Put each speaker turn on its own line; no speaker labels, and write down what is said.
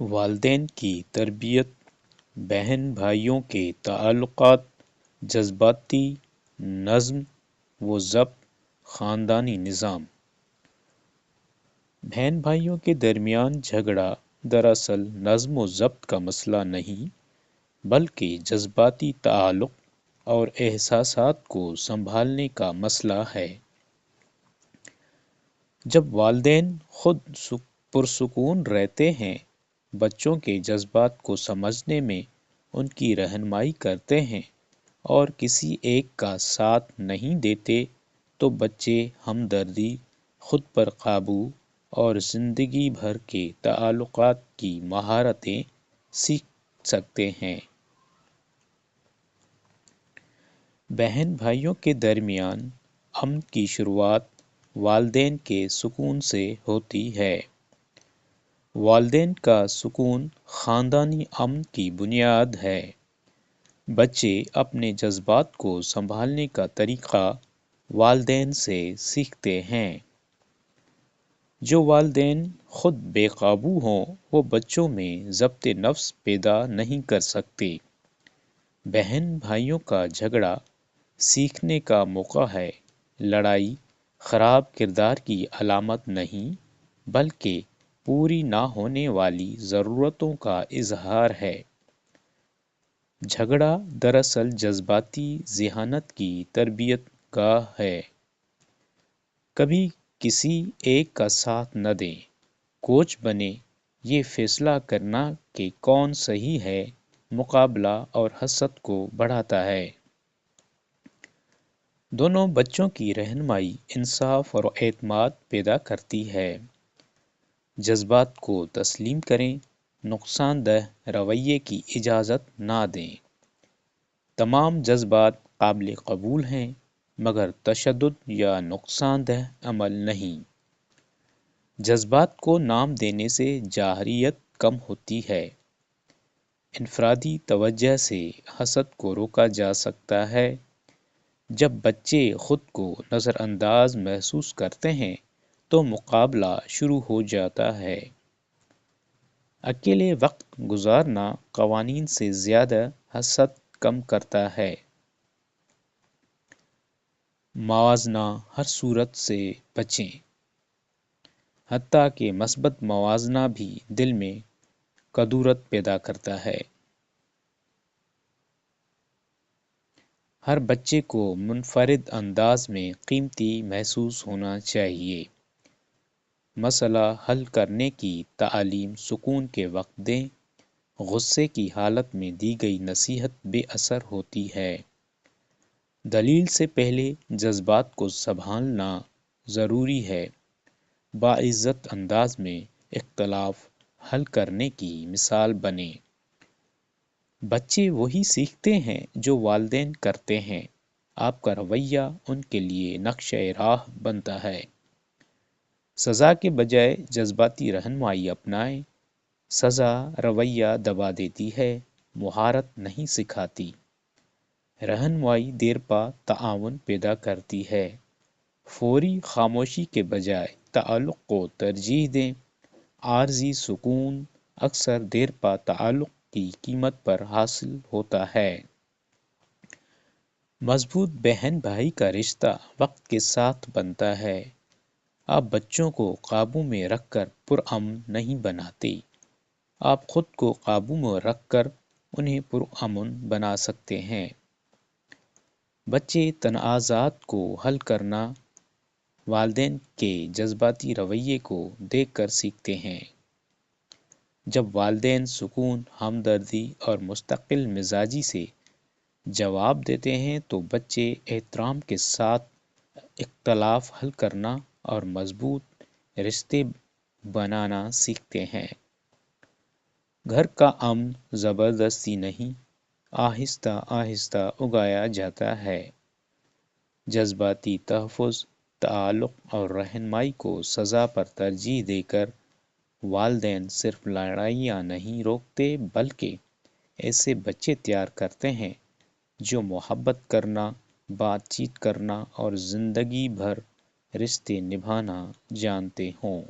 والدین کی تربیت، بہن بھائیوں کے تعلقات، جذباتی نظم و ضبط، خاندانی نظام۔ بہن بھائیوں کے درمیان جھگڑا دراصل نظم و ضبط کا مسئلہ نہیں، بلکہ جذباتی تعلق اور احساسات کو سنبھالنے کا مسئلہ ہے۔ جب والدین خود پرسکون رہتے ہیں، بچوں کے جذبات کو سمجھنے میں ان کی رہنمائی کرتے ہیں اور کسی ایک کا ساتھ نہیں دیتے، تو بچے ہمدردی، خود پر قابو اور زندگی بھر کے تعلقات کی مہارتیں سیکھ سکتے ہیں۔ بہن بھائیوں کے درمیان امن کی شروعات والدین کے سکون سے ہوتی ہے۔ والدین کا سکون خاندانی امن کی بنیاد ہے۔ بچے اپنے جذبات کو سنبھالنے کا طریقہ والدین سے سیکھتے ہیں۔ جو والدین خود بے قابو ہوں، وہ بچوں میں ضبط نفس پیدا نہیں کر سکتے۔ بہن بھائیوں کا جھگڑا سیکھنے کا موقع ہے۔ لڑائی خراب کردار کی علامت نہیں، بلکہ پوری نہ ہونے والی ضرورتوں کا اظہار ہے۔ جھگڑا دراصل جذباتی ذہانت کی تربیت گاہ ہے۔ کبھی کسی ایک کا ساتھ نہ دیں، کوچ بنے یہ فیصلہ کرنا کہ کون صحیح ہے، مقابلہ اور حسد کو بڑھاتا ہے۔ دونوں بچوں کی رہنمائی انصاف اور اعتماد پیدا کرتی ہے۔ جذبات کو تسلیم کریں، نقصان دہ رویے کی اجازت نہ دیں۔ تمام جذبات قابل قبول ہیں، مگر تشدد یا نقصان دہ عمل نہیں۔ جذبات کو نام دینے سے جارحیت کم ہوتی ہے۔ انفرادی توجہ سے حسد کو روکا جا سکتا ہے۔ جب بچے خود کو نظر انداز محسوس کرتے ہیں تو مقابلہ شروع ہو جاتا ہے۔ اکیلے وقت گزارنا قوانین سے زیادہ حسد کم کرتا ہے۔ موازنہ ہر صورت سے بچیں، حتیٰ کہ مثبت موازنہ بھی دل میں کدورت پیدا کرتا ہے۔ ہر بچے کو منفرد انداز میں قیمتی محسوس ہونا چاہیے۔ مسئلہ حل کرنے کی تعلیم سکون کے وقت دیں۔ غصے کی حالت میں دی گئی نصیحت بے اثر ہوتی ہے۔ دلیل سے پہلے جذبات کو سنبھالنا ضروری ہے۔ باعزت انداز میں اختلاف حل کرنے کی مثال بنیں۔ بچے وہی سیکھتے ہیں جو والدین کرتے ہیں۔ آپ کا رویہ ان کے لیے نقشہ راہ بنتا ہے۔ سزا کے بجائے جذباتی رہنمائی اپنائیں۔ سزا رویہ دبا دیتی ہے، مہارت نہیں سکھاتی۔ رہنمائی دیرپا تعاون پیدا کرتی ہے۔ فوری خاموشی کے بجائے تعلق کو ترجیح دیں۔ عارضی سکون اکثر دیرپا تعلق کی قیمت پر حاصل ہوتا ہے۔ مضبوط بہن بھائی کا رشتہ وقت کے ساتھ بنتا ہے۔ آپ بچوں کو قابو میں رکھ کر پرامن نہیں بناتے، آپ خود کو قابو میں رکھ کر انہیں پرامن بنا سکتے ہیں۔ بچے تنازعات کو حل کرنا والدین کے جذباتی رویے کو دیکھ کر سیکھتے ہیں۔ جب والدین سکون، ہمدردی اور مستقل مزاجی سے جواب دیتے ہیں تو بچے احترام کے ساتھ اختلاف حل کرنا اور مضبوط رشتے بنانا سیکھتے ہیں۔ گھر کا امن زبردستی نہیں، آہستہ آہستہ اگایا جاتا ہے۔ جذباتی تحفظ، تعلق اور رہنمائی کو سزا پر ترجیح دے کر والدین صرف لڑائیاں نہیں روکتے، بلکہ ایسے بچے تیار کرتے ہیں جو محبت کرنا، بات چیت کرنا اور زندگی بھر رشتے نبھانا جانتے ہوں۔